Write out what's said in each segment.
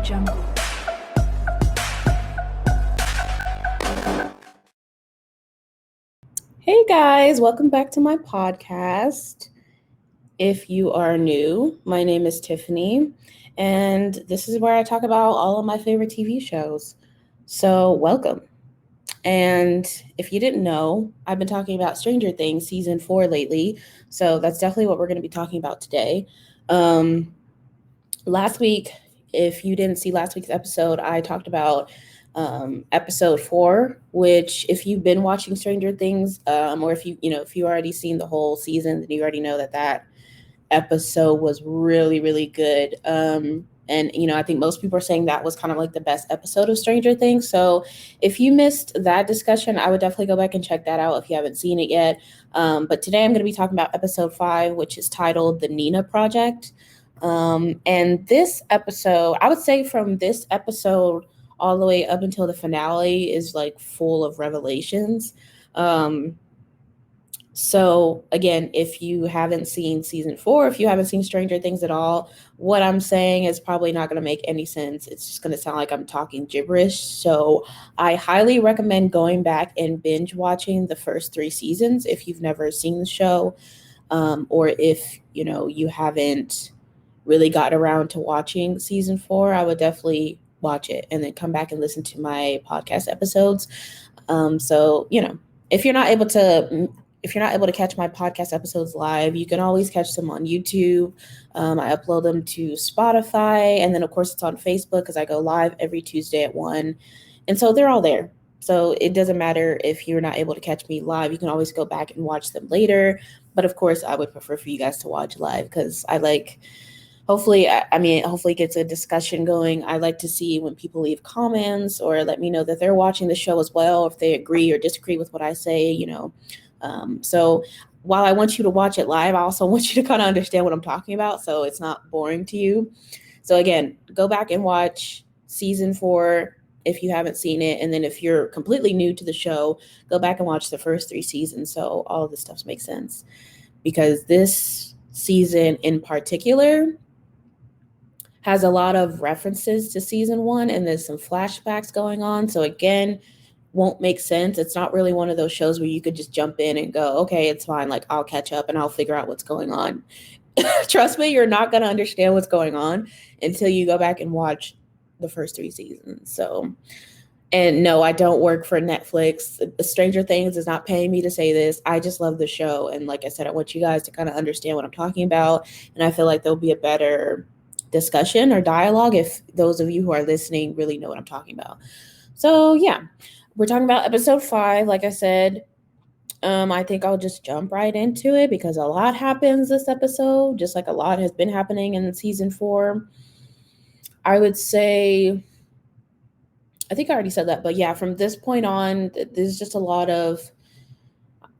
Jungle. Hey guys, welcome back to my podcast. If you are new, my name is Tiffany, and this is where I talk about all of my favorite TV shows. So, welcome. And if you didn't know, I've been talking about Stranger Things season 4 lately, so that's definitely what we're going to be talking about today. Um, Last week, if you didn't see last week's episode, I talked about episode 4, which if you've been watching Stranger Things, or if you already seen the whole season, then you already know that episode was really, really good. And I think most people are saying that was kind of like the best episode of Stranger Things. So if you missed that discussion, I would definitely go back and check that out if you haven't seen it yet. But today I'm going to be talking about episode 5, which is titled The Nina Project. And this episode, I would say from this episode all the way up until the finale is like full of revelations. So again, if you haven't seen season 4, if you haven't seen Stranger Things at all, what I'm saying is probably not going to make any sense. It's just going to sound like I'm talking gibberish. So I highly recommend going back and binge watching the first 3 seasons if you've never seen the show, or if you haven't really got around to watching season 4. I would definitely watch it and then come back and listen to my podcast episodes. So if you're not able to catch my podcast episodes live, you can always catch them on YouTube. I upload them to Spotify, and then of course it's on Facebook because I go live every Tuesday at 1, and so they're all there. So it doesn't matter if you're not able to catch me live, you can always go back and watch them later. But of course I would prefer for you guys to watch live because I like, hopefully it gets a discussion going. I like to see when people leave comments or let me know that they're watching the show as well, if they agree or disagree with what I say. So while I want you to watch it live, I also want you to kind of understand what I'm talking about so it's not boring to you. So again, go back and watch season 4 if you haven't seen it, and then if you're completely new to the show, go back and watch the first 3 seasons so all of this stuff makes sense, because this season in particular has a lot of references to season 1, and there's some flashbacks going on. So again, won't make sense. It's not really one of those shows where you could just jump in and go, okay, it's fine. Like I'll catch up and I'll figure out what's going on. Trust me, you're not going to understand what's going on until you go back and watch the first 3 seasons. So, and no, I don't work for Netflix. Stranger Things is not paying me to say this. I just love the show. And like I said, I want you guys to kind of understand what I'm talking about. And I feel like there'll be a better discussion or dialogue if those of you who are listening really know what I'm talking about. So yeah, we're talking about episode 5. Like I said, I think I'll just jump right into it because a lot happens this episode, just like a lot has been happening in season 4. I would say, I think I already said that, but yeah, from this point on, there's just a lot of,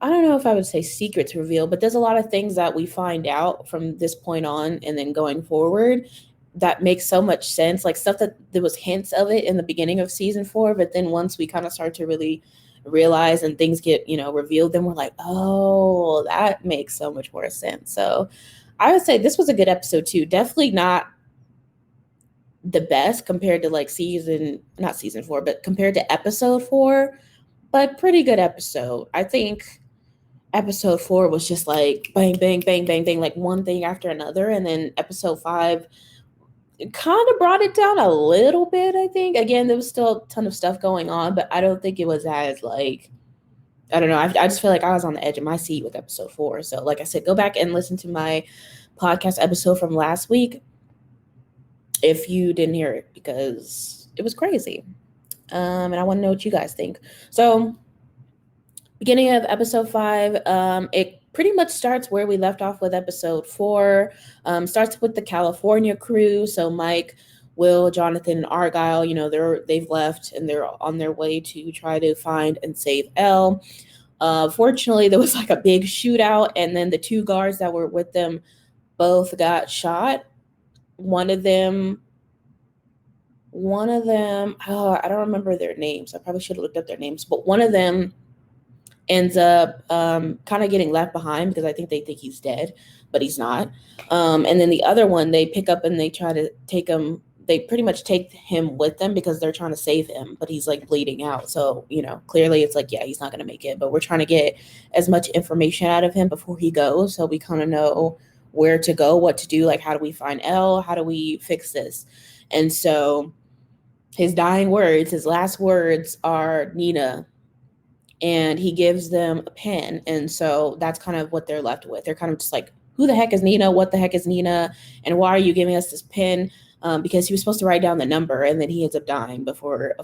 I don't know if I would say secrets revealed, but there's a lot of things that we find out from this point on and then going forward that makes so much sense. Like stuff that there was hints of it in the beginning of season 4, but then once we kind of start to really realize and things get, revealed, then we're like, oh, that makes so much more sense. So I would say this was a good episode too. Definitely not the best compared to like not season 4, but compared to episode 4, but pretty good episode. I think episode 4 was just like bang, bang, bang, bang, bang, like one thing after another. And then episode 5 kind of brought it down a little bit, I think. Again, there was still a ton of stuff going on, but I don't think it was as like, I don't know. I just feel like I was on the edge of my seat with episode 4. So like I said, go back and listen to my podcast episode from last week if you didn't hear it, because it was crazy. And I want to know what you guys think. So beginning of episode 5, it pretty much starts where we left off with episode 4. Starts with the California crew. So Mike, Will, Jonathan, and Argyle, they've left and they're on their way to try to find and save Elle. Fortunately, there was like a big shootout, and then the 2 guards that were with them both got shot. One of them, I don't remember their names. I probably should have looked up their names, but one of them ends up kind of getting left behind because I think they think he's dead, but he's not. And then the other one, they pick up and they try to take him. they pretty much take him with them because they're trying to save him, but he's like bleeding out. So, clearly it's like, yeah, he's not going to make it, but we're trying to get as much information out of him before he goes. So we kind of know where to go, what to do. Like, how do we find Elle? How do we fix this? And so his dying words, his last words are Nina, and he gives them a pen. And so that's kind of what they're left with. They're kind of just like, who the heck is Nina? What the heck is Nina? And why are you giving us this pen? Because he was supposed to write down the number, and then he ends up dying before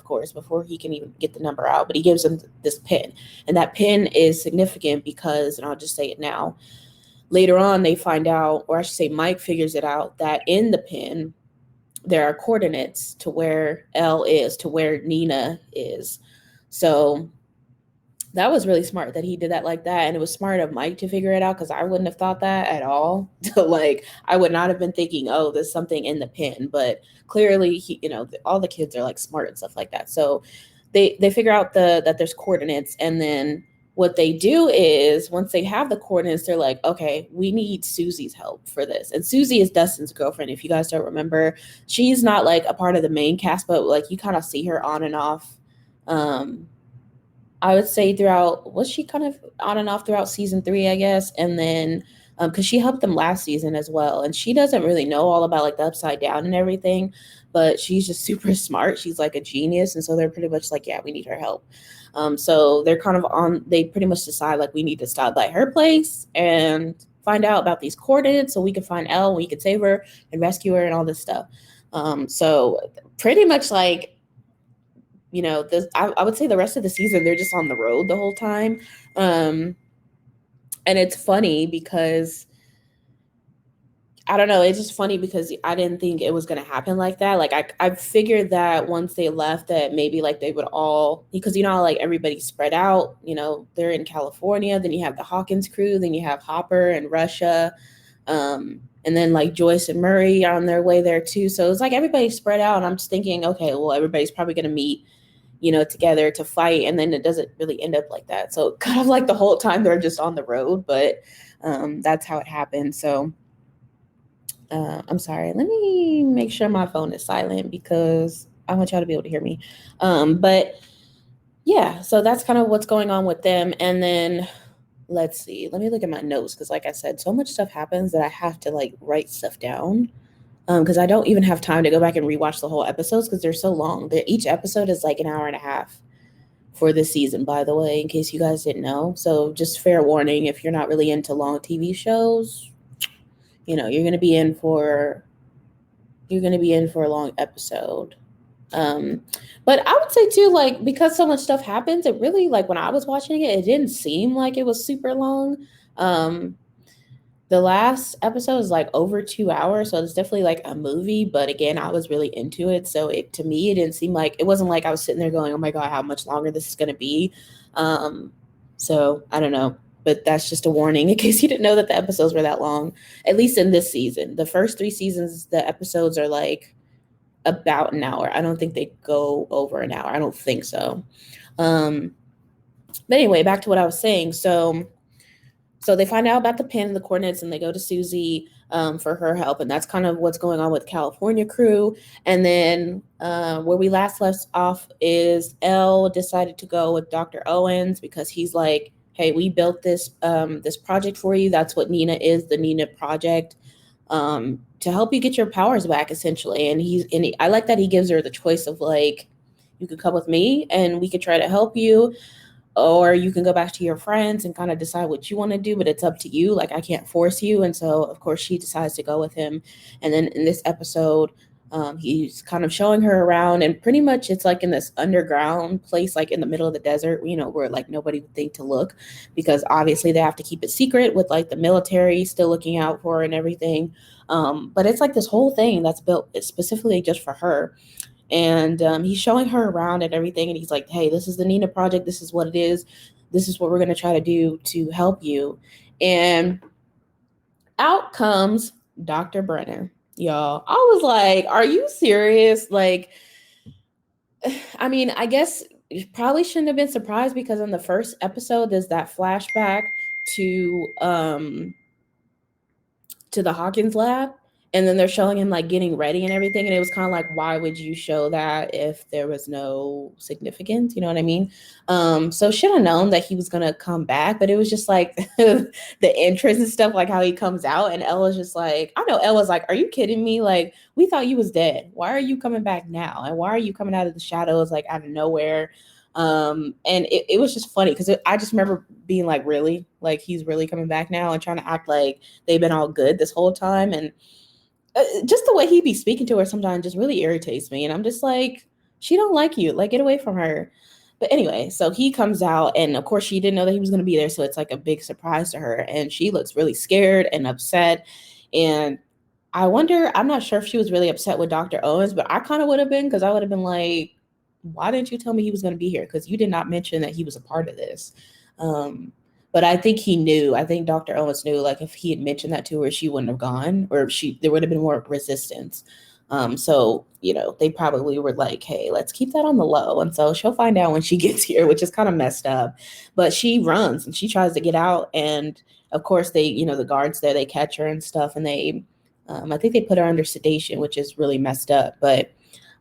he can even get the number out. But he gives them this pen, and that pen is significant because, and I'll just say it now, later on they find out, or I should say Mike figures it out, that in the pen there are coordinates to where Elle is, to where Nina is. So that was really smart that he did that like that. And it was smart of Mike to figure it out, because I wouldn't have thought that at all. Like, I would not have been thinking, oh, there's something in the pen. But clearly, all the kids are like smart and stuff like that. So they figure out that there's coordinates. And then what they do is, once they have the coordinates, they're like, okay, we need Susie's help for this. And Susie is Dustin's girlfriend. If you guys don't remember, she's not like a part of the main cast, but like you kind of see her on and off. I would say was she kind of on and off throughout season 3, I guess. And then, because she helped them last season as well. And she doesn't really know all about like the upside down and everything, but she's just super smart. She's like a genius. And so they're pretty much like, yeah, we need her help. So they're kind of they pretty much decide like, we need to stop by her place and find out about these coordinates so we can find Elle, we can save her and rescue her and all this stuff. So pretty much like, I would say the rest of the season, they're just on the road the whole time. And it's funny because, I don't know, it's just funny because I didn't think it was going to happen like that. Like, I figured that once they left that maybe like they would all, because like everybody's spread out, they're in California, then you have the Hawkins crew, then you have Hopper and Russia, and then like Joyce and Murray are on their way there too. So it's like everybody's spread out, and I'm just thinking, okay, well, everybody's probably going to meet together to fight, and then it doesn't really end up like that. So kind of like the whole time they're just on the road, but that's how it happened. So I'm sorry, let me make sure my phone is silent because I want y'all to be able to hear me. But yeah, so that's kind of what's going on with them. And then let's see, let me look at my notes, because like I said, so much stuff happens that I have to like write stuff down. Because I don't even have time to go back and rewatch the whole episodes because they're so long. Each episode is like an hour and a half for this season, by the way, in case you guys didn't know. So just fair warning, if you're not really into long TV shows, you're going to be in for a long episode. But I would say too, like, because so much stuff happens, it really, like, when I was watching it, it didn't seem like it was super long. The last episode is like over 2 hours, so it's definitely like a movie. But again, I was really into it, so to me, it didn't seem like, it wasn't like I was sitting there going, "Oh my god, how much longer this is going to be?" So I don't know, but that's just a warning in case you didn't know that the episodes were that long. At least in this season, the first 3 seasons, the episodes are like about an hour. I don't think they go over an hour. I don't think so. But anyway, back to what I was saying. So they find out about the pin and the coordinates, and they go to Susie for her help. And that's kind of what's going on with California crew. And then where we last left off is Elle decided to go with Dr. Owens because he's like, hey, we built this project for you. That's what Nina is, the Nina project, to help you get your powers back, essentially. And I like that he gives her the choice of like, you could come with me and we could try to help you, or you can go back to your friends and kind of decide what you want to do, but it's up to you. Like, I can't force you. And so, of course, she decides to go with him. And then in this episode, he's kind of showing her around, and pretty much it's like in this underground place, like in the middle of the desert, where like nobody would think to look, because obviously they have to keep it secret with like the military still looking out for her and everything. But it's like this whole thing that's built specifically just for her. And he's showing her around and everything. And he's like, hey, this is the Nina project. This is what it is. This is what we're going to try to do to help you. And out comes Dr. Brenner, y'all. I was like, are you serious? Like, I mean, I guess you probably shouldn't have been surprised, because in the first episode, there's that flashback to the Hawkins lab. And then they're showing him like getting ready and everything. And it was kind of like, why would you show that if there was no significance? You know what I mean? So should have known that he was gonna come back, but it was just like the entrance and stuff, like how he comes out, and Ella's just like, I know Ella's like, are you kidding me? Like, we thought you was dead. Why are you coming back now? And why are you coming out of the shadows, like out of nowhere? And it was just funny because I just remember being like, really, like he's really coming back now, and trying to act like they've been all good this whole time. And just the way he be speaking to her sometimes just really irritates me. And I'm just like, she don't like you. Like, get away from her. But anyway, so he comes out, and of course she didn't know that he was going to be there. So it's like a big surprise to her. And she looks really scared and upset. And I wonder, I'm not sure if she was really upset with Dr. Owens, but I kind of would have been, because I would have been like, why didn't you tell me he was going to be here? Because you did not mention that he was a part of this. But I think he knew. I think Dr. Owens knew, like, if he had mentioned that to her, she wouldn't have gone, or there would have been more resistance. So, they probably were like, hey, let's keep that on the low. And so she'll find out when she gets here, which is kind of messed up. But she runs and she tries to get out. And of course, the guards there, they catch her and stuff. And I think they put her under sedation, which is really messed up. But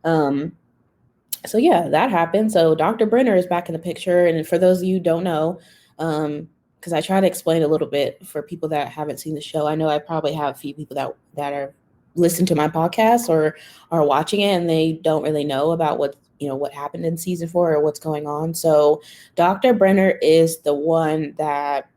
so yeah, that happened. So Dr. Brenner is back in the picture. And for those of you who don't know, because I try to explain a little bit for people that haven't seen the show. I know I probably have a few people that are listening to my podcast or are watching it, and they don't really know about what happened in season 4 or what's going on. So Dr. Brenner is the one that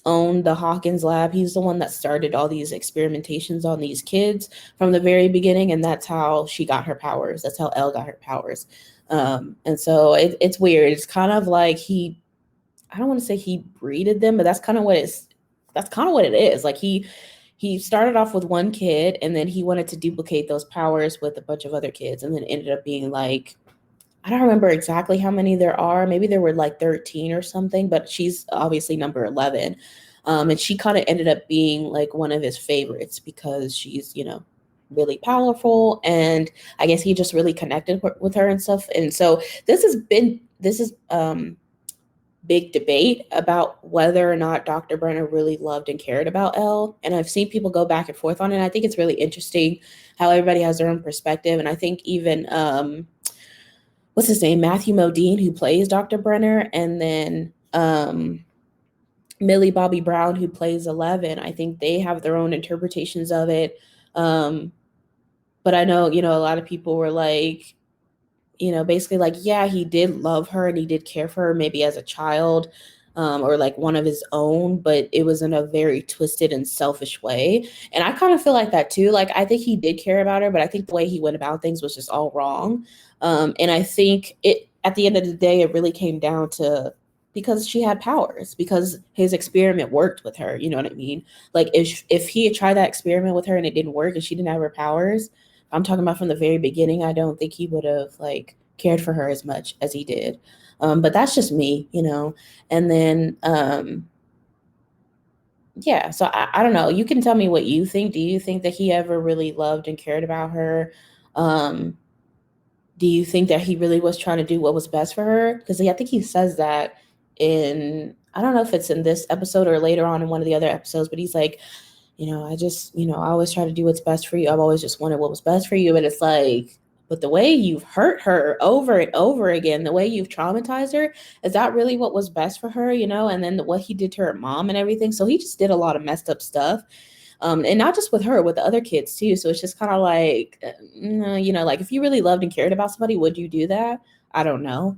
owned the Hawkins lab. He's the one that started all these experimentations on these kids from the very beginning, and that's how she got her powers. That's how Elle got her powers. And so it's weird. It's kind of like I don't want to say he breeded them, but that's kind of what it is. Like he started off with one kid, and then he wanted to duplicate those powers with a bunch of other kids, and then ended up being like, I don't remember exactly how many there are. Maybe there were like 13 or something, but she's obviously number 11. And she kind of ended up being like one of his favorites because she's, really powerful. And I guess he just really connected with her and stuff. And so this is big debate about whether or not Dr. Brenner really loved and cared about Elle. And I've seen people go back and forth on it. I think it's really interesting how everybody has their own perspective. And I think even, what's his name? Matthew Modine, who plays Dr. Brenner, and then Millie Bobby Brown, who plays 11. I think they have their own interpretations of it. But I know, a lot of people were like, basically like, yeah, he did love her and he did care for her maybe as a child, or like one of his own, but it was in a very twisted and selfish way. And I kind of feel like that too. Like, I think he did care about her, but I think the way he went about things was just all wrong. And I think at the end of the day, it really came down to, because she had powers, because his experiment worked with her. You know what I mean? Like, if he had tried that experiment with her and it didn't work and she didn't have her powers, I'm talking about from the very beginning, I don't think he would have like cared for her as much as he did. But that's just me, And then, yeah, so I don't know. You can tell me what you think. Do you think that he ever really loved and cared about her? Do you think that he really was trying to do what was best for her? Because I think he says that I don't know if it's in this episode or later on in one of the other episodes, but he's like, I just, I always try to do what's best for you. I've always just wanted what was best for you. And it's like, but the way you've hurt her over and over again, the way you've traumatized her, is that really what was best for her? And then what he did to her mom and everything. So he just did a lot of messed up stuff. And not just with her, with the other kids too. So it's just kind of like, like if you really loved and cared about somebody, would you do that? I don't know.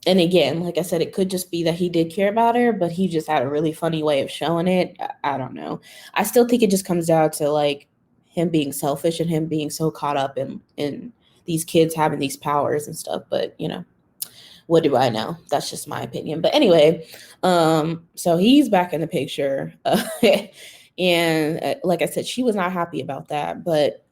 And again, like I said, it could just be that he did care about her, but he just had a really funny way of showing it. I don't know. I still think it just comes down to like him being selfish and him being so caught up in these kids having these powers and stuff. But, what do I know? That's just my opinion. But anyway, so he's back in the picture. And like I said, she was not happy about that. But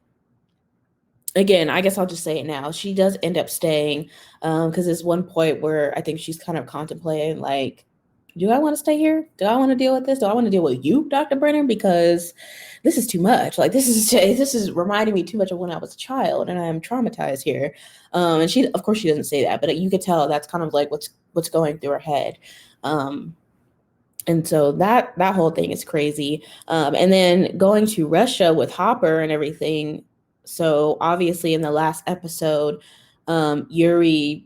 again, I guess I'll just say it now. She does end up staying, because there's one point where I think she's kind of contemplating, like, do I want to stay here? Do I want to deal with this? Do I want to deal with you, Dr. Brenner? Because this is too much. Like, this is reminding me too much of when I was a child, and I am traumatized here. And she, of course, she doesn't say that, but you could tell that's kind of like what's going through her head. And so that whole thing is crazy. And then going to Russia with Hopper and everything. So obviously in the last episode, Yuri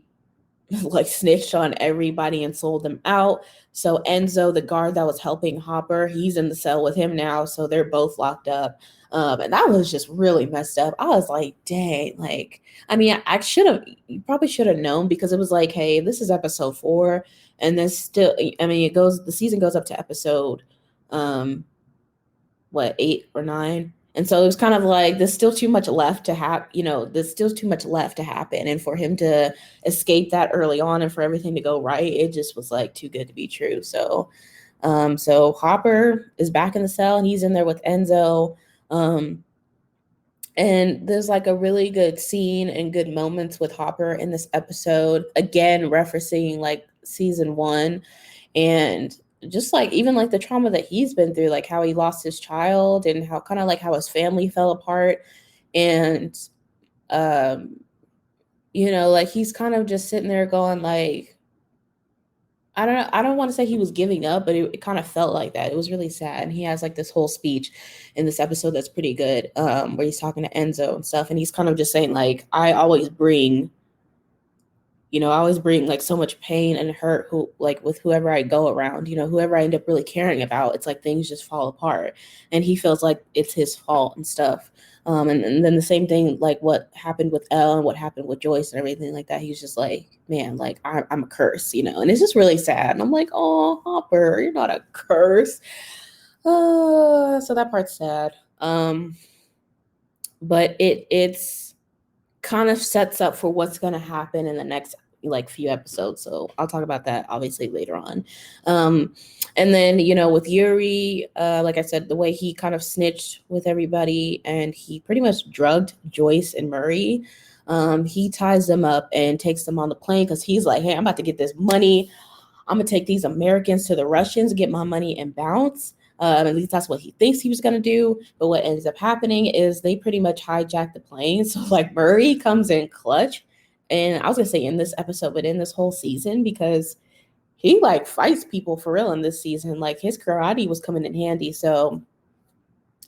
like snitched on everybody and sold them out. So Enzo, the guard that was helping Hopper, he's in the cell with him now. So they're both locked up. And that was just really messed up. I was like, dang, like, I mean, I should have, you probably should have known, because it was like, hey, this is episode 4. And then still, I mean, the season goes up to episode, what, 8 or 9. And so it was kind of like there's still too much left to happen, there's still too much left to happen. And for him to escape that early on and for everything to go right, it just was like too good to be true. So Hopper is back in the cell and he's in there with Enzo. And there's like a really good scene and good moments with Hopper in this episode, again referencing like season 1, and just like even like the trauma that he's been through, like how he lost his child and how kind of like how his family fell apart. And like he's kind of just sitting there going like, I don't know, I don't want to say he was giving up, but it kind of felt like that. It was really sad. And he has like this whole speech in this episode that's pretty good, where he's talking to Enzo and stuff, and he's kind of just saying like, I always bring like so much pain and hurt with whoever I go around, whoever I end up really caring about. It's like things just fall apart, and he feels like it's his fault and stuff. And then the same thing, like what happened with Elle and what happened with Joyce and everything like that. He's just like, man, like I'm a curse, and it's just really sad. And I'm like, oh, Hopper, you're not a curse. So that part's sad. But it's kind of sets up for what's going to happen in the next like few episodes. So I'll talk about that obviously later on. And then, with Yuri, like I said, the way he kind of snitched with everybody and he pretty much drugged Joyce and Murray. He ties them up and takes them on the plane because he's like, hey, I'm about to get this money. I'm going to take these Americans to the Russians, get my money and bounce. At least that's what he thinks he was going to do. But what ends up happening is they pretty much hijack the plane. So like Murray comes in clutch. And I was going to say in this episode, but in this whole season, because he like fights people for real in this season. Like his karate was coming in handy. So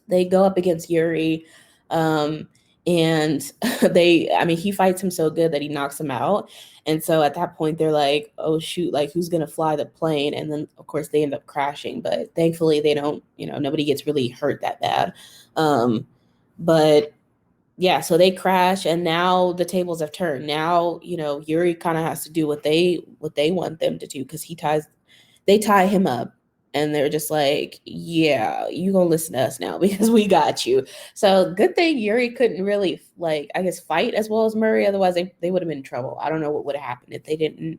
they go up against Yuri. And he fights him so good that he knocks him out. And so at that point they're like, oh shoot, like who's going to fly the plane? And then of course they end up crashing, but thankfully they don't, nobody gets really hurt that bad. But yeah, so they crash and now the tables have turned. Now, Yuri kind of has to do what they want them to do, because they tie him up. And they're just like, yeah, you gonna listen to us now because we got you. So good thing Yuri couldn't really, like, I guess, fight as well as Murray. Otherwise, they would have been in trouble. I don't know what would have happened if they didn't,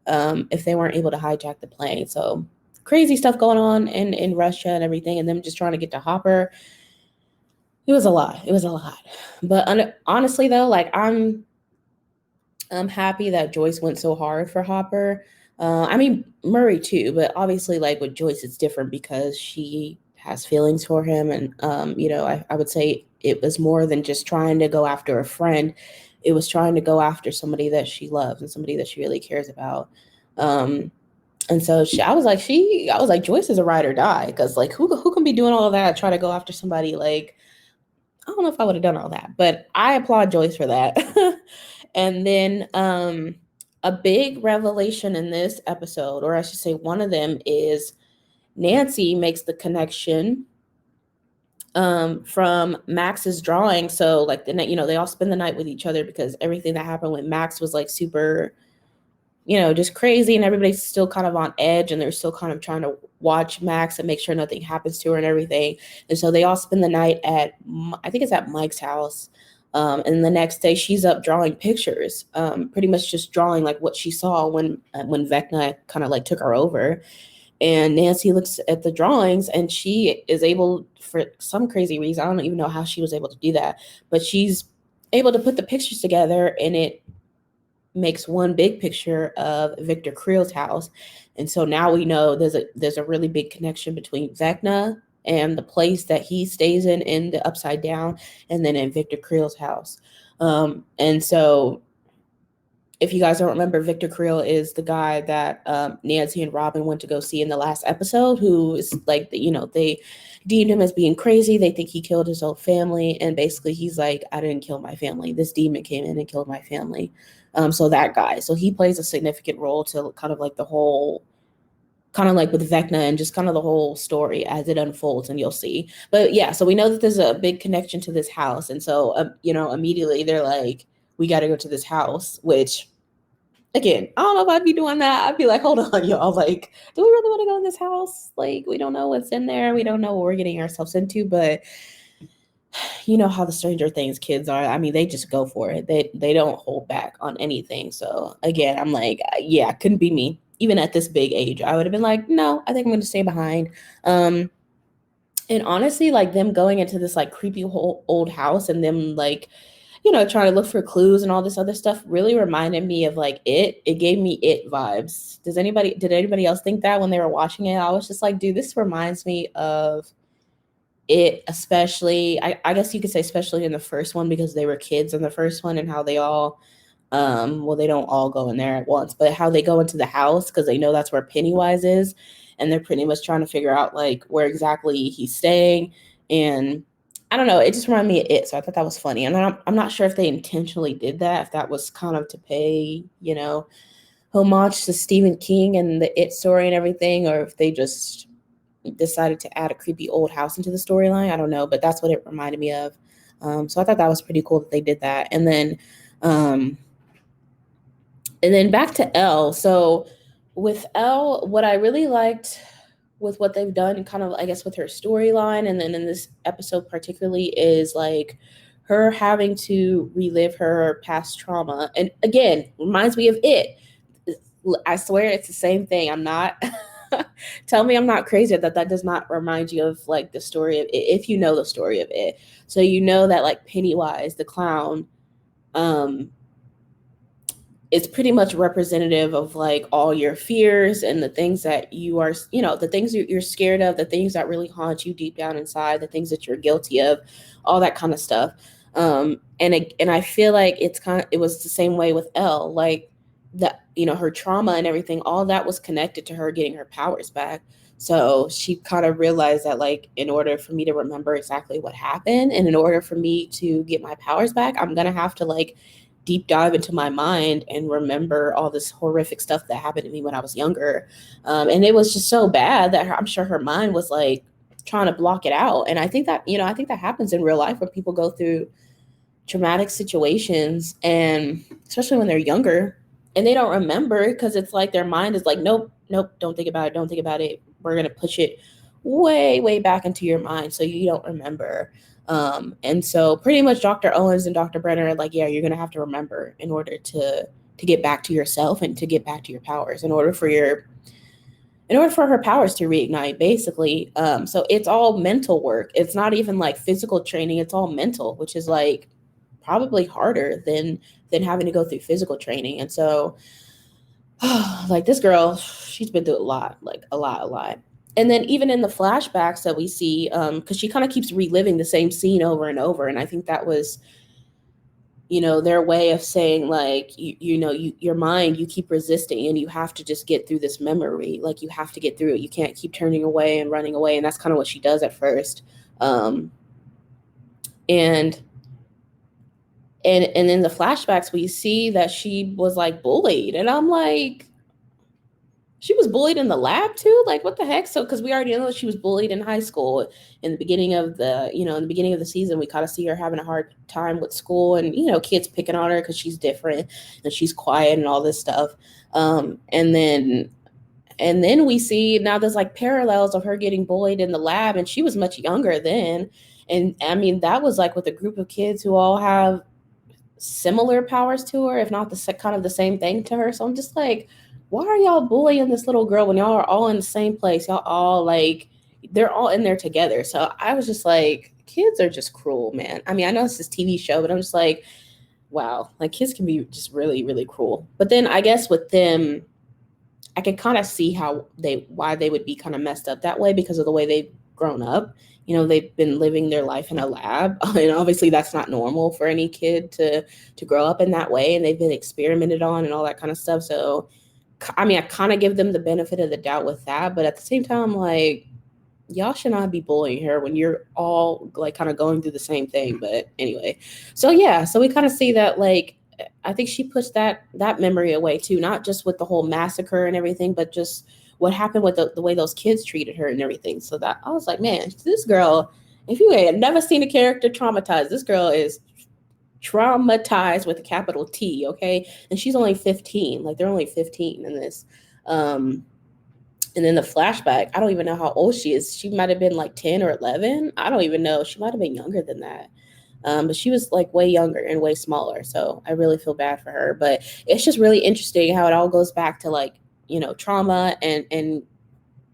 if they weren't able to hijack the plane. So crazy stuff going on in Russia and everything, and them just trying to get to Hopper. It was a lot. But honestly, though, like I'm happy that Joyce went so hard for Hopper. I mean, Murray too, but obviously, like with Joyce, it's different because she has feelings for him. And, I would say it was more than just trying to go after a friend. It was trying to go after somebody that she loves and somebody that she really cares about. And so I was like, Joyce is a ride or die, because like who can be doing all of that? Try to go after somebody like, I don't know if I would have done all that, but I applaud Joyce for that. And then a big revelation in this episode, or I should say one of them, is Nancy makes the connection from Max's drawing. So like the night, they all spend the night with each other because everything that happened with Max was like super, just crazy, and everybody's still kind of on edge, and they're still kind of trying to watch Max and make sure nothing happens to her and everything. And so they all spend the night I think it's at Mike's house. And the next day she's up drawing pictures, pretty much just drawing like what she saw when Vecna kind of like took her over. And Nancy looks at the drawings and she is able, for some crazy reason, I don't even know how she was able to do that, but she's able to put the pictures together, and it makes one big picture of Victor Creel's house. And so now we know there's a really big connection between Vecna and the place that he stays in the Upside Down, and then in Victor Creel's house. And so if you guys don't remember, Victor Creel is the guy that Nancy and Robin went to go see in the last episode, who is like, they deemed him as being crazy. They think he killed his own family. And basically, he's like, I didn't kill my family. This demon came in and killed my family. So that guy. So he plays a significant role to kind of like the whole, kind of like with Vecna and just kind of the whole story as it unfolds, and you'll see. But yeah, so we know that there's a big connection to this house. And so, immediately they're like, we got to go to this house, which again, I don't know if I'd be doing that. I'd be like, hold on, y'all. Like, do we really want to go in this house? Like, we don't know what's in there. We don't know what we're getting ourselves into. But you know how the Stranger Things kids are. I mean, they just go for it. They don't hold back on anything. So again, I'm like, yeah, couldn't be me. Even at this big age, I would have been like, no, I think I'm going to stay behind. And honestly, like them going into this like creepy old house and them like, trying to look for clues and all this other stuff really reminded me of like it gave me it vibes. Did anybody else think that when they were watching it? I was just like, dude, this reminds me of it, especially, I guess you could say especially in the first one, because they were kids in the first one, and how they all, well, they don't all go in there at once, but how they go into the house because they know that's where Pennywise is, and they're pretty much trying to figure out like where exactly he's staying. And I don't know, it just reminded me of it. So I thought that was funny. And I'm not sure if they intentionally did that, if that was kind of to pay, homage to Stephen King and the It story and everything, or if they just decided to add a creepy old house into the storyline. I don't know, but that's what it reminded me of. So I thought that was pretty cool that they did that. Um, and then back to Elle. So with Elle, what I really liked with what they've done, kind of, I guess, with her storyline, and then in this episode particularly, is like her having to relive her past trauma. And again, reminds me of It. I swear it's the same thing. I'm not tell me I'm not crazy that does not remind you of like the story of It, if you know the story of It. So you know that like Pennywise the clown is pretty much representative of like all your fears and the things that you are, the things you're scared of, the things that really haunt you deep down inside, the things that you're guilty of, all that kind of stuff. And I feel like it was the same way with Elle, like that, her trauma and everything, all that was connected to her getting her powers back. So she kind of realized that, like, in order for me to remember exactly what happened, and in order for me to get my powers back, I'm gonna have to like deep dive into my mind and remember all this horrific stuff that happened to me when I was younger. And it was just so bad that I'm sure her mind was like trying to block it out. And I think that, I think that happens in real life when people go through traumatic situations, and especially when they're younger and they don't remember, because it's like their mind is like, nope, don't think about it. Don't think about it. We're going to push it way, way back into your mind so you don't remember. And so pretty much Dr. Owens and Dr. Brenner are like, yeah, you're going to have to remember in order to get back to yourself and to get back to your powers, in order for her powers to reignite, basically. So it's all mental work. It's not even like physical training. It's all mental, which is like probably harder than having to go through physical training. And so like this girl, she's been through a lot. And then even in the flashbacks that we see, because she kind of keeps reliving the same scene over and over. And I think that was, their way of saying like, your mind, you keep resisting and you have to just get through this memory. Like you have to get through it. You can't keep turning away and running away. And that's kind of what she does at first. And in the flashbacks, we see that she was like bullied. And I'm like, she was bullied in the lab too? Like, what the heck? So, because we already know that she was bullied in high school. In the beginning of the season, we kind of see her having a hard time with school, and, kids picking on her because she's different and she's quiet and all this stuff. And then we see now there's like parallels of her getting bullied in the lab, and she was much younger then. And I mean, that was like with a group of kids who all have similar powers to her, if not kind of the same thing to her. So I'm just like, why are y'all bullying this little girl when y'all are all in the same place? Y'all all like, they're all in there together. So I was just like, kids are just cruel, man. I mean, I know it's this TV show, but I'm just like, wow, like kids can be just really, really cruel. But then I guess with them, I can kind of see why they would be kind of messed up that way, because of the way grown up. They've been living their life in a lab, and obviously that's not normal for any kid to grow up in that way, and they've been experimented on and all that kind of stuff. So I mean, I kind of give them the benefit of the doubt with that, but at the same time, like, y'all should not be bullying her when you're all like kind of going through the same thing. But anyway, so yeah, so we kind of see that, like, I think she pushed that memory away too, not just with the whole massacre and everything, but just what happened with the way those kids treated her and everything. So that I was like, man, this girl, if you ain't never seen a character traumatized, this girl is traumatized with a capital T, okay? And she's only 15. Like, they're only 15 in this. And then the flashback, I don't even know how old she is. She might have been like 10 or 11. I don't even know. She might have been younger than that. But she was like way younger and way smaller. So I really feel bad for her. But it's just really interesting how it all goes back to, like, trauma and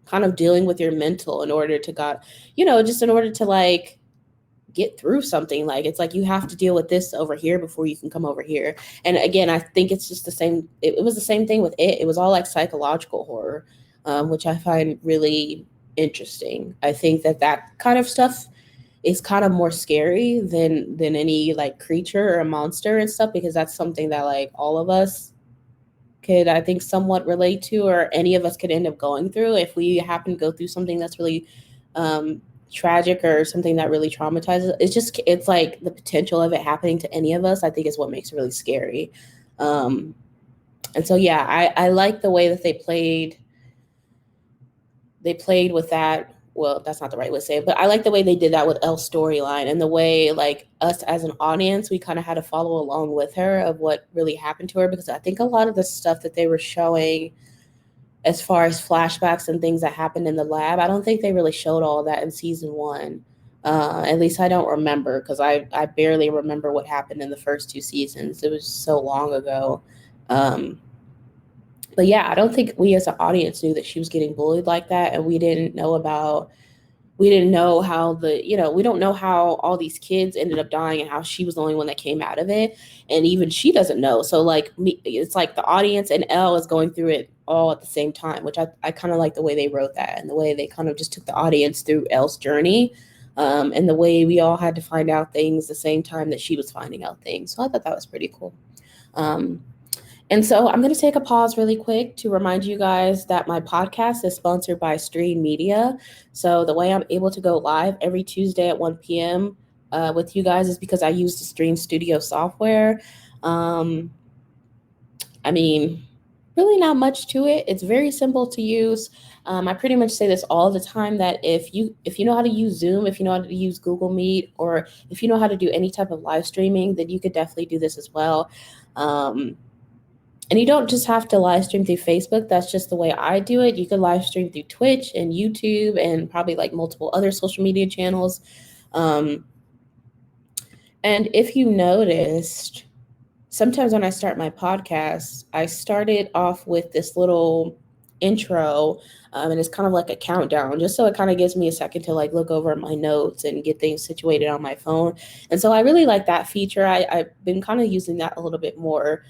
kind of dealing with your mental in order to just in order to, like, get through something. Like, it's like you have to deal with this over here before you can come over here. And again, I think it's just the same. It was the same thing with it. It was all like psychological horror, which I find really interesting. I think that kind of stuff is kind of more scary than any like creature or a monster and stuff, because that's something that, like, all of us could, I think, somewhat relate to, or any of us could end up going through if we happen to go through something that's really tragic or something that really traumatizes. It's like the potential of it happening to any of us, I think, is what makes it really scary. And so yeah, I like the way that they played with that. Well, that's not the right way to say it, but I like the way they did that with Elle's storyline, and the way, like, us as an audience, we kind of had to follow along with her of what really happened to her, because I think a lot of the stuff that they were showing as far as flashbacks and things that happened in the lab, I don't think they really showed all of that in season 1. At least I don't remember, because I barely remember what happened in the first 2 seasons. It was so long ago. But yeah, I don't think we as an audience knew that she was getting bullied like that, and we didn't know how we don't know how all these kids ended up dying and how she was the only one that came out of it. And even she doesn't know. So, like, it's like the audience and Elle is going through it all at the same time, which I kind of like the way they wrote that, and the way they kind of just took the audience through Elle's journey, and the way we all had to find out things the same time that she was finding out things. So I thought that was pretty cool. And so I'm going to take a pause really quick to remind you guys that my podcast is sponsored by Streann Media. So the way I'm able to go live every Tuesday at 1 p.m. With you guys is because I use the Streann Studio software. I mean, really not much to it. It's very simple to use. I pretty much say this all the time, that if you know how to use Zoom, if you know how to use Google Meet, or if you know how to do any type of live streaming, then you could definitely do this as well. And you don't just have to live stream through Facebook. That's just the way I do it. You can live stream through Twitch and YouTube and probably like multiple other social media channels. And if you noticed, sometimes when I start my podcast, I started off with this little intro, and it's kind of like a countdown, just so it kind of gives me a second to like look over my notes and get things situated on my phone. And so I really like that feature. I've been kind of using that a little bit more.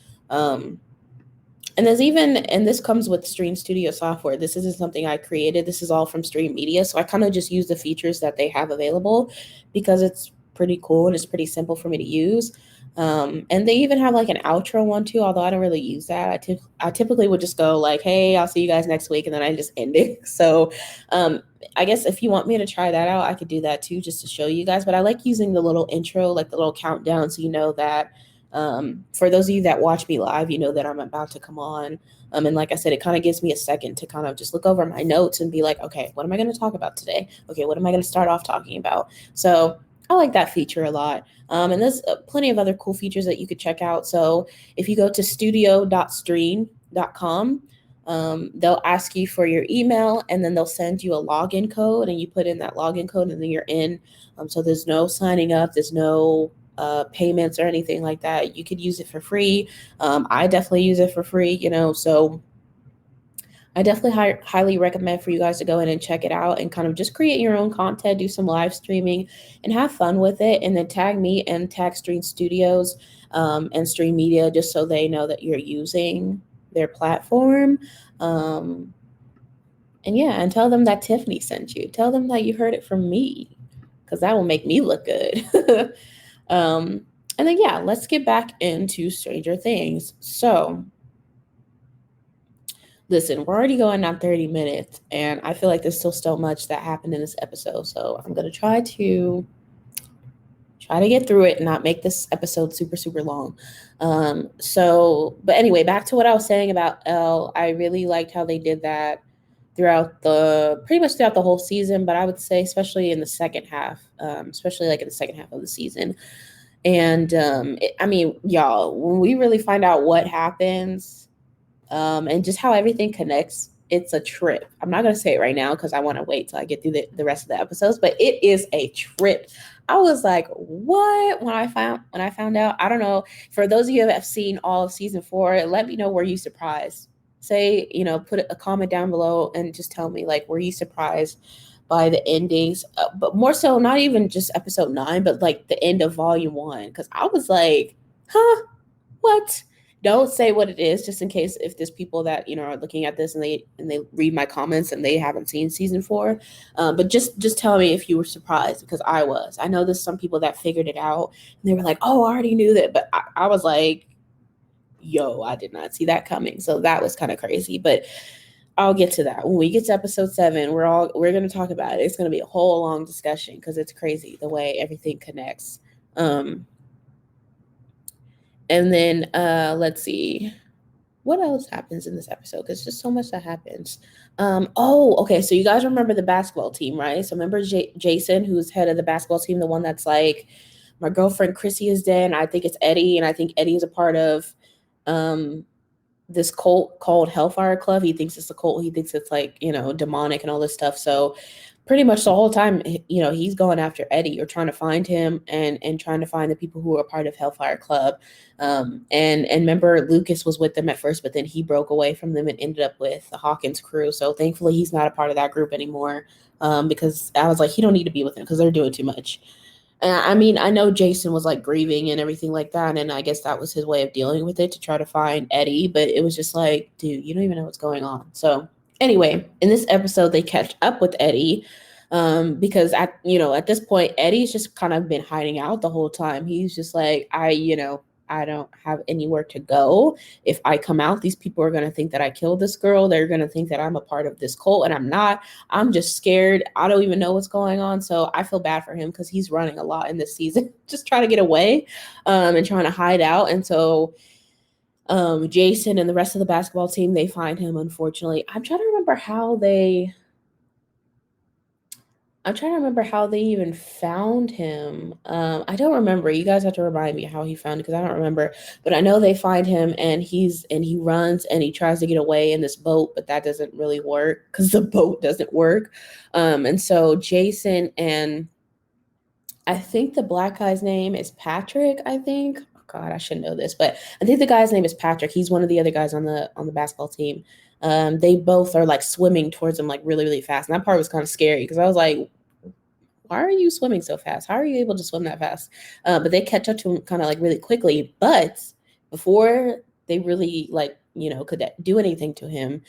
And this comes with Streann Studio software. This isn't something I created. This is all from Streann Media. So I kind of just use the features that they have available, because it's pretty cool and it's pretty simple for me to use. And they even have like an outro one too, although I don't really use that. I typically would just go like, hey, I'll see you guys next week, and then I just end it. So I guess if you want me to try that out, I could do that too, just to show you guys. But I like using the little intro, like the little countdown, so you know that for those of you that watch me live, you know that I'm about to come on. And like I said, it kind of gives me a second to kind of just look over my notes and be like, okay, what am I going to talk about today? Okay, what am I going to start off talking about? So I like that feature a lot. And there's plenty of other cool features that you could check out. So if you go to studio.streann.com, they'll ask you for your email, and then they'll send you a login code, and you put in that login code, and then you're in. So there's no signing up. There's no payments or anything like that. You could use it for free. I definitely use it for free, so I definitely highly recommend for you guys to go in and check it out and kind of just create your own content, do some live streaming and have fun with it. And then tag me and tag Streann Studios and Streann Media, just so they know that you're using their platform. And yeah, and tell them that Tiffany sent you. Tell them that you heard it from me, because that will make me look good. And then yeah, let's get back into Stranger Things. So listen, we're already going on 30 minutes, and I feel like there's still so much that happened in this episode. So I'm gonna try to get through it and not make this episode super super long. But anyway, back to what I was saying about Elle. I really liked how they did that throughout the pretty much throughout the whole season, but I would say especially in the second half, especially like in the second half of the season. And I mean, y'all, when we really find out what happens, and just how everything connects, it's a trip. I'm not going to say it right now because I want to wait till I get through the rest of the episodes, but it is a trip. I was like, what? When I found out. I don't know. For those of you that have seen all of season 4, let me know, were you surprised? Say, put a comment down below and just tell me, like, were you surprised by the endings? But more so, not even just episode 9, but like the end of volume 1. Because I was like, huh? What? Don't say what it is, just in case if there's people that are looking at this and they read my comments and they haven't seen season 4. But just tell me if you were surprised, because I was. I know there's some people that figured it out and they were like, oh, I already knew that, but I was like, yo, I did not see that coming. So that was kind of crazy, but I'll get to that when we get to episode 7. We're going to talk about it. It's going to be a whole long discussion because it's crazy the way everything connects. And then let's see what else happens in this episode, because just so much that happens. Okay, so you guys remember the basketball team, right? So remember Jason, who's head of the basketball team, the one that's like, my girlfriend Chrissy is dead, and I think it's Eddie, and I think Eddie is a part of this cult called Hellfire Club. He thinks it's a cult. He thinks it's like, demonic and all this stuff. So pretty much the whole time, he's going after Eddie, or trying to find him, and trying to find the people who are part of Hellfire Club. And remember, Lucas was with them at first, but then he broke away from them and ended up with the Hawkins crew. So thankfully he's not a part of that group anymore, because I was like, he don't need to be with them because they're doing too much. I mean, I know Jason was like grieving and everything like that, and I guess that was his way of dealing with it, to try to find Eddie, but it was just like, dude, you don't even know what's going on. So anyway, in this episode, they catch up with Eddie, because at this point, Eddie's just kind of been hiding out the whole time. He's just like, I don't have anywhere to go. If I come out, these people are going to think that I killed this girl. They're going to think that I'm a part of this cult, and I'm not. I'm just scared. I don't even know what's going on. So I feel bad for him because he's running a lot in this season, just trying to get away, and trying to hide out. And so Jason and the rest of the basketball team, they find him, unfortunately. I'm trying to remember how they even found him. I don't remember. You guys have to remind me how he found it, because I don't remember. But I know they find him, and he runs and he tries to get away in this boat, but that doesn't really work because the boat doesn't work. And so Jason, and I think the black guy's name is Patrick, I think. Oh God, I should know this, but I think the guy's name is Patrick. He's one of the other guys on the basketball team. They both are like swimming towards him like really, really fast. And that part was kind of scary because I was like, why are you swimming so fast? How are you able to swim that fast? But they catch up to him kind of like really quickly. But before they really could do anything to him,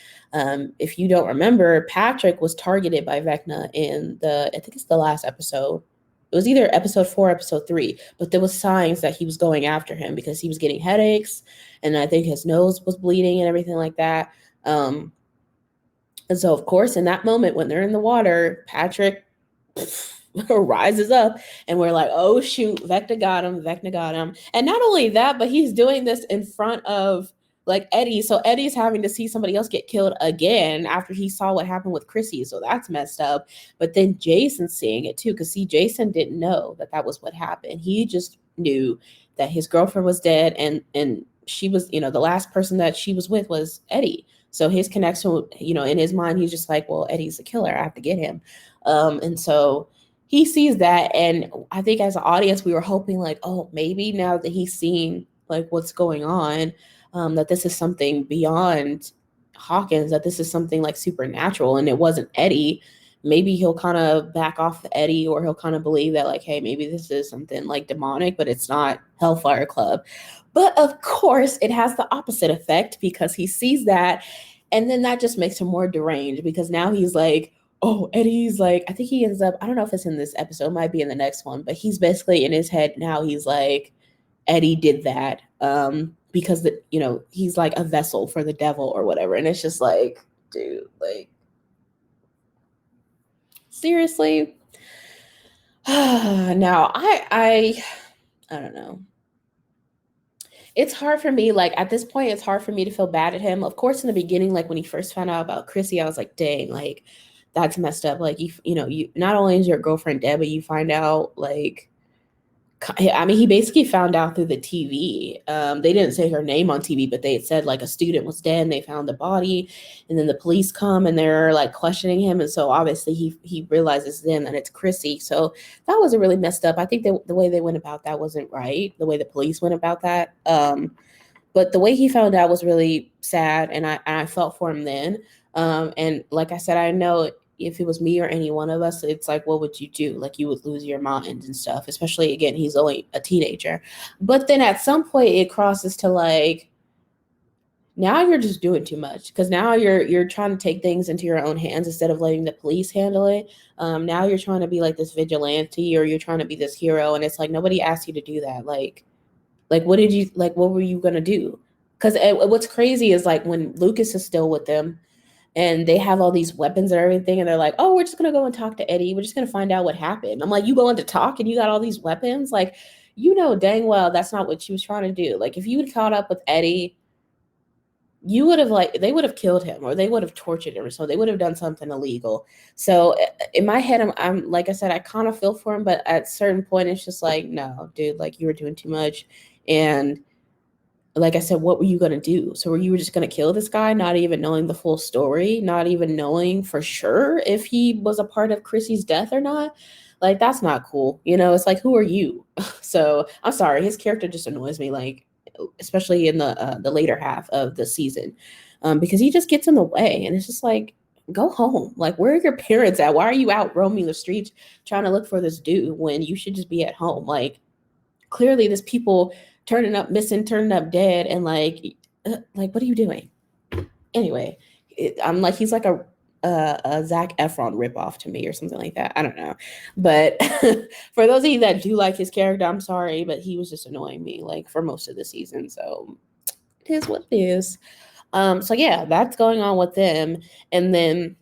if you don't remember, Patrick was targeted by Vecna in I think it's the last episode. It was either episode 4 or episode 3, but there was signs that he was going after him because he was getting headaches, and I think his nose was bleeding and everything like that. And so, of course, in that moment when they're in the water, Patrick rises up, and we're like, oh shoot, Vecna got him. And not only that, but he's doing this in front of like Eddie. So Eddie's having to see somebody else get killed again after he saw what happened with Chrissy. So that's messed up. But then Jason's seeing it too, because see, Jason didn't know that was what happened. He just knew that his girlfriend was dead, and she was, the last person that she was with was Eddie. So his connection, in his mind, he's just like, well, Eddie's the killer, I have to get him. And so he sees that, and I think as an audience, we were hoping like, oh, maybe now that he's seen like what's going on, that this is something beyond Hawkins, that this is something like supernatural, and it wasn't Eddie. Maybe he'll kind of back off Eddie, or he'll kind of believe that like, hey, maybe this is something like demonic, but it's not Hellfire Club. But of course, it has the opposite effect, because he sees that, And then that just makes him more deranged because now he's like, oh, Eddie's like, I think he ends up, I don't know if it's in this episode, it might be in the next one, but he's basically in his head now, he's like, Eddie did that because he's like a vessel for the devil or whatever. And it's just like, dude, like, seriously. Now I don't know. It's hard for me, like at this point, it's hard for me to feel bad at him. Of course, in the beginning, like when he first found out about Chrissy, I was like, dang, like that's messed up. Like you not only is your girlfriend dead, but you find out like I mean, he basically found out through the TV. They didn't say her name on TV, but they had said like a student was dead and they found the body. And then the police come and they're like questioning him. And so obviously he realizes then that it's Chrissy. So that was a really messed up. I think the way they went about that wasn't right, the way the police went about that. But the way he found out was really sad. And I felt for him then. And like I said, I know if it was me or any one of us, it's like, what would you do? Like you would lose your mind and stuff, especially again, he's only a teenager. But then at some point it crosses to like, now you're just doing too much because now you're trying to take things into your own hands instead of letting the police handle it. Now you're trying to be like this vigilante or you're trying to be this hero. And it's like, nobody asked you to do that. Like what were you going to do? Because what's crazy is like when Lucas is still with them, and they have all these weapons and everything, and they're like, oh, we're just gonna go and talk to Eddie, we're just gonna find out what happened. I'm like, you going to talk and you got all these weapons? Like, dang well that's not what she was trying to do. Like if you had caught up with Eddie, you would have like they would have killed him or they would have tortured him, so they would have done something illegal. So in my head, I'm like I said, I kind of feel for him, but at a certain point it's just like, no dude, like you were doing too much. And like I said, what were you going to do? So were you just going to kill this guy, not even knowing the full story, not even knowing for sure if he was a part of Chrissy's death or not? Like, that's not cool. It's like, who are you? So I'm sorry. His character just annoys me, like, especially in the later half of the season, because he just gets in the way. And it's just like, go home. Like, where are your parents at? Why are you out roaming the streets trying to look for this dude when you should just be at home? Like, clearly there's people turning up missing, turning up dead, and like what are you doing? Anyway, I'm like, he's like a Zac Efron ripoff to me or something like that. I don't know. But for those of you that do like his character, I'm sorry, but he was just annoying me like for most of the season. So it is what it is. So yeah, that's going on with them. And then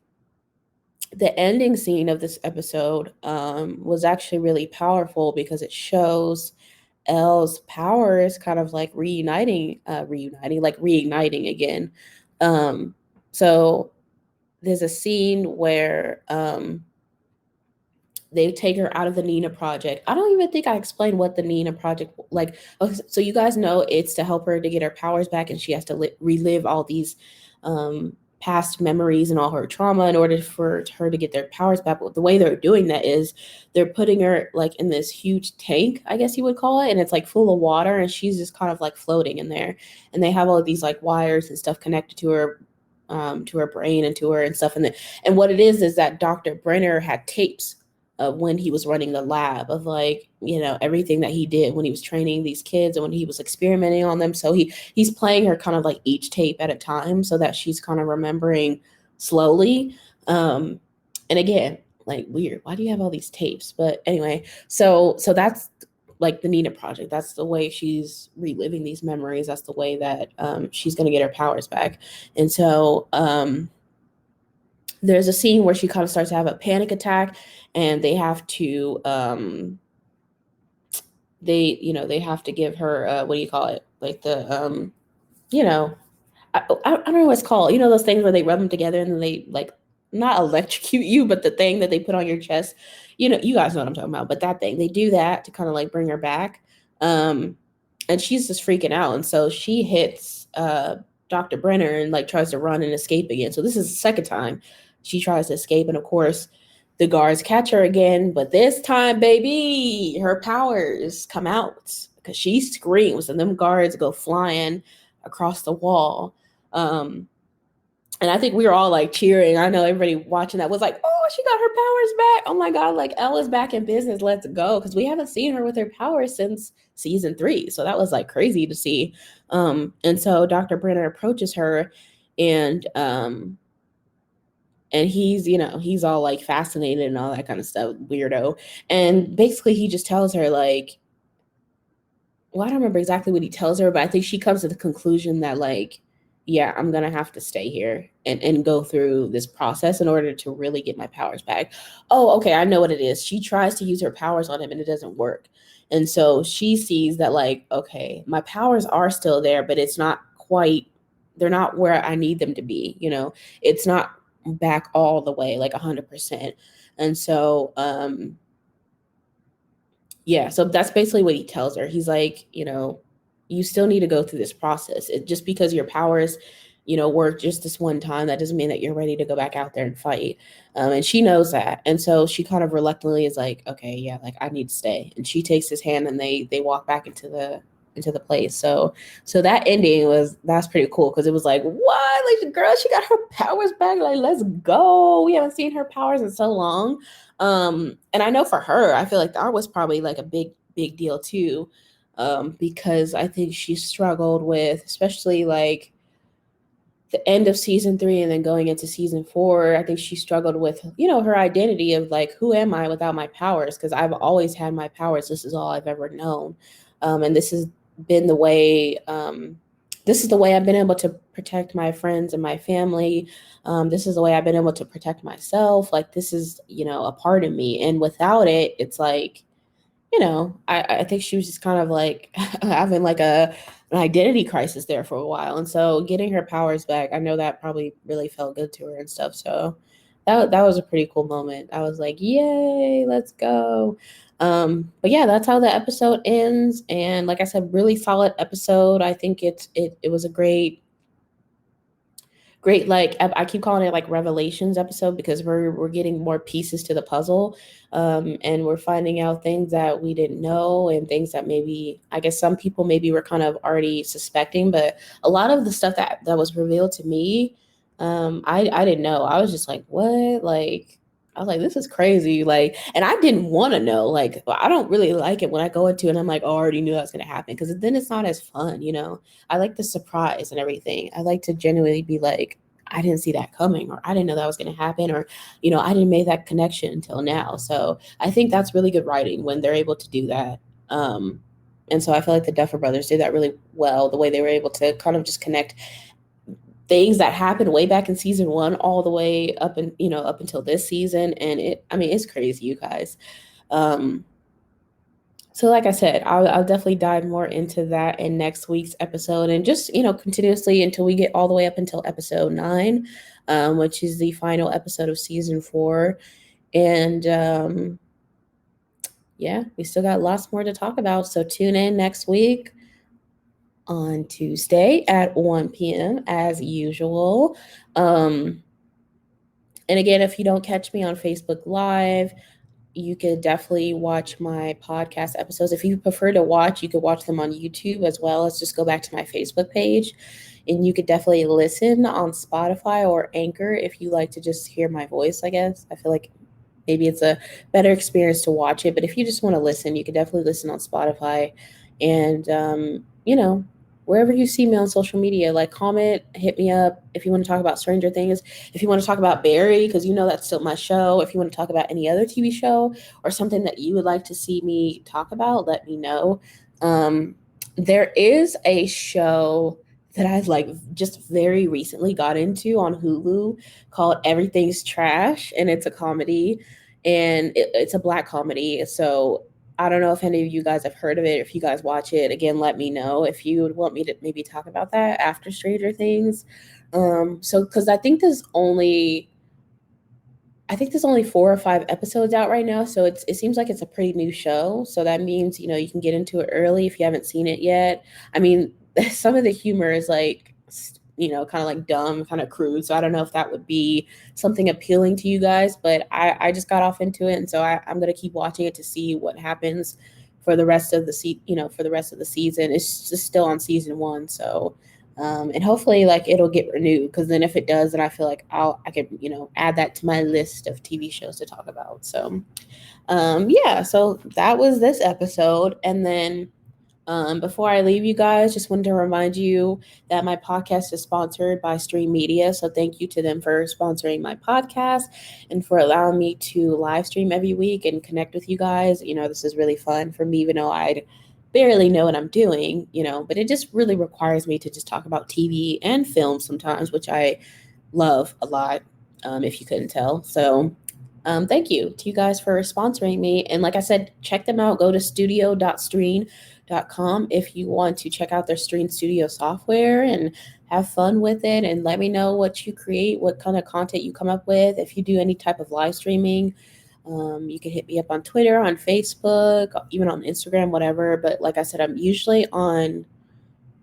the ending scene of this episode was actually really powerful because it shows Elle's powers kind of like reigniting again. So there's a scene where they take her out of the Nina project. I don't even think I explained what the Nina project like. Okay, so you guys know it's to help her to get her powers back, and she has to relive all these past memories and all her trauma in order for her to get their powers back. But the way they're doing that is they're putting her like in this huge tank, I guess you would call it, and it's like full of water, and she's just kind of like floating in there. And they have all of these like wires and stuff connected to her brain and to her and stuff. And what it is that Dr. Brenner had tapes of when he was running the lab of like, everything that he did when he was training these kids and when he was experimenting on them. So he's playing her kind of like each tape at a time so that she's kind of remembering slowly. And again, like weird, why do you have all these tapes? But anyway, so that's like the Nina project. That's the way she's reliving these memories. That's the way that she's going to get her powers back. And so there's a scene where she kind of starts to have a panic attack, and they have to they have to give her what do you call it, like the I don't know what it's called, those things where they rub them together and then they like not electrocute you, but the thing that they put on your chest, you guys know what I'm talking about. But that thing, they do that to kind of like bring her back, and she's just freaking out, and so she hits Dr. Brenner and like tries to run and escape again. So this is the second time she tries to escape, and of course the guards catch her again, but this time, baby, her powers come out because she screams and them guards go flying across the wall. And I think we were all like cheering. I know everybody watching that was like, oh, she got her powers back. Oh my God, like Ella's back in business. Let's go. Because we haven't seen her with her powers since season 3. So that was like crazy to see. And so Dr. Brenner approaches her And and he's, you know, he's all like fascinated and all that kind of stuff, weirdo. And basically he just tells her like, well, I don't remember exactly what he tells her, but I think she comes to the conclusion that like, yeah, I'm gonna have to stay here and go through this process in order to really get my powers back. Oh, okay, I know what it is. She tries to use her powers on him and it doesn't work. And so she sees that like, okay, my powers are still there, but it's not quite, they're not where I need them to be, you know. It's not back all the way, like 100%. And so yeah, so that's basically what he tells her. He's like, you know, you still need to go through this process. Just because your powers, you know, work just this one time, that doesn't mean that you're ready to go back out there and fight. And she knows that, and so she kind of reluctantly is like, okay, yeah, like I need to stay. And she takes his hand, and they walk back into the place. So that ending that's pretty cool because it was like, what? Like the girl, she got her powers back. Like, let's go. We haven't seen her powers in so long. And I know for her, I feel like that was probably like a big deal too. Because I think she struggled with, especially like the end of season 3 and then going into season 4. I think she struggled with, you know, her identity of like, who am I without my powers? Because I've always had my powers. This is all I've ever known. And this has been the way, this is the way I've been able to protect my friends and my family. This is the way I've been able to protect myself. Like, this is, you know, a part of me. And without it, it's like, you know, I think she was just kind of like having like an identity crisis there for a while. And so getting her powers back, I know that probably really felt good to her and stuff. So that was a pretty cool moment. I was like, yay, let's go. But yeah, that's how the episode ends. And like I said, really solid episode. I think it was a great, like I keep calling it like revelations episode because we're getting more pieces to the puzzle, and we're finding out things that we didn't know and things that maybe, I guess, some people maybe were kind of already suspecting, but a lot of the stuff that was revealed to me, I didn't know. I was just like, what? Like, I was like, this is crazy. Like, and I didn't want to know. Like, I don't really like it when I go into it and I'm like, oh, I already knew that was going to happen because then it's not as fun, you know? I like the surprise and everything. I like to genuinely be like, I didn't see that coming, or I didn't know that was going to happen, or, you know, I didn't make that connection until now. So I think that's really good writing when they're able to do that. Um, and so I feel like the Duffer Brothers did that really well, the way they were able to kind of just connect things that happened way back in season 1 all the way up and, you know, up until this season. And I mean, it's crazy, you guys. Um, so like I said, I'll definitely dive more into that in next week's episode and just, you know, continuously until we get all the way up until episode 9, which is the final episode of season 4. And yeah, we still got lots more to talk about. So tune in next week on Tuesday at 1 p.m. as usual. Um, and again, if you don't catch me on Facebook Live, you could definitely watch my podcast episodes. If you prefer to watch, you could watch them on YouTube as well as just go back to my Facebook page. And you could definitely listen on Spotify or Anchor if you like to just hear my voice, I guess. I feel like maybe it's a better experience to watch it. But if you just want to listen, you could definitely listen on Spotify. And, you know, wherever you see me on social media, like comment, hit me up if you want to talk about Stranger Things, if you want to talk about Barry, because you know that's still my show. If you want to talk about any other TV show or something that you would like to see me talk about, let me know. There is a show that I like just very recently got into on Hulu called Everything's Trash, and it's a comedy, and it's a Black comedy. So I don't know if any of you guys have heard of it. If you guys watch it, again, let me know if you would want me to maybe talk about that after Stranger Things. So because I think there's only 4 or 5 episodes out right now, so it seems like it's a pretty new show. So that means, you know, you can get into it early if you haven't seen it yet. I mean, some of the humor is like, you know, kind of like dumb, kind of crude. So I don't know if that would be something appealing to you guys, but I just got off into it, and so I'm gonna keep watching it to see what happens for the rest of for the rest of the season. It's just still on season 1, so and hopefully like it'll get renewed, because then if it does, then I feel like I could, you know, add that to my list of TV shows to talk about. So yeah, so that was this episode. And then Before I leave you guys, just wanted to remind you that my podcast is sponsored by Streann Media. So thank you to them for sponsoring my podcast and for allowing me to live stream every week and connect with you guys. This is really fun for me, even though I barely know what I'm doing, but it just really requires me to just talk about TV and film sometimes, which I love a lot, if you couldn't tell. So thank you to you guys for sponsoring me. And like I said, check them out. Go to studio.streann.com if you want to check out their Streann Studio software and have fun with it. And let me know what you create, what kind of content you come up with. If you do any type of live streaming, you can hit me up on Twitter, on Facebook, even on Instagram, whatever. But like I said, I'm usually on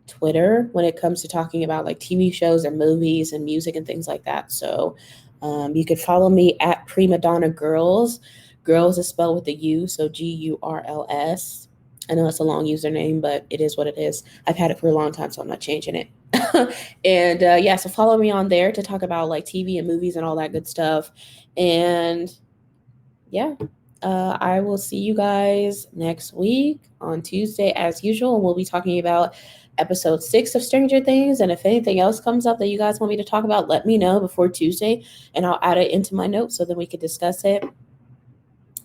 Twitter when it comes to talking about like TV shows and movies and music and things like that. So you could follow me at Prima Donna Girls. Girls is spelled with a U, so Gurls. I know it's a long username, but it is what it is. I've had it for a long time, so I'm not changing it. And yeah, so follow me on there to talk about like TV and movies and all that good stuff. And yeah, I will see you guys next week on Tuesday as usual. And we'll be talking about episode 6 of Stranger Things. And if anything else comes up that you guys want me to talk about, let me know before Tuesday and I'll add it into my notes so then we can discuss it.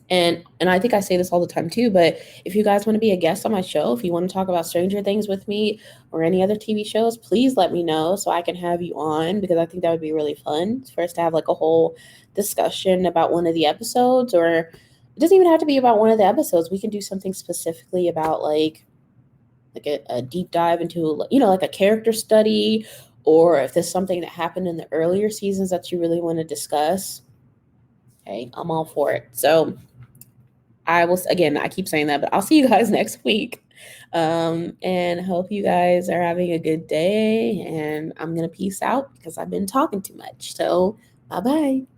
And I think I say this all the time too, but if you guys want to be a guest on my show, if you want to talk about Stranger Things with me or any other TV shows, please let me know so I can have you on, because I think that would be really fun for us to have like a whole discussion about one of the episodes. Or it doesn't even have to be about one of the episodes. We can do something specifically about like a deep dive into, like a character study, or if there's something that happened in the earlier seasons that you really want to discuss. Hey, I'm all for it. So I will, again, I keep saying that, but I'll see you guys next week. And hope you guys are having a good day. And I'm going to peace out because I've been talking too much. So bye bye.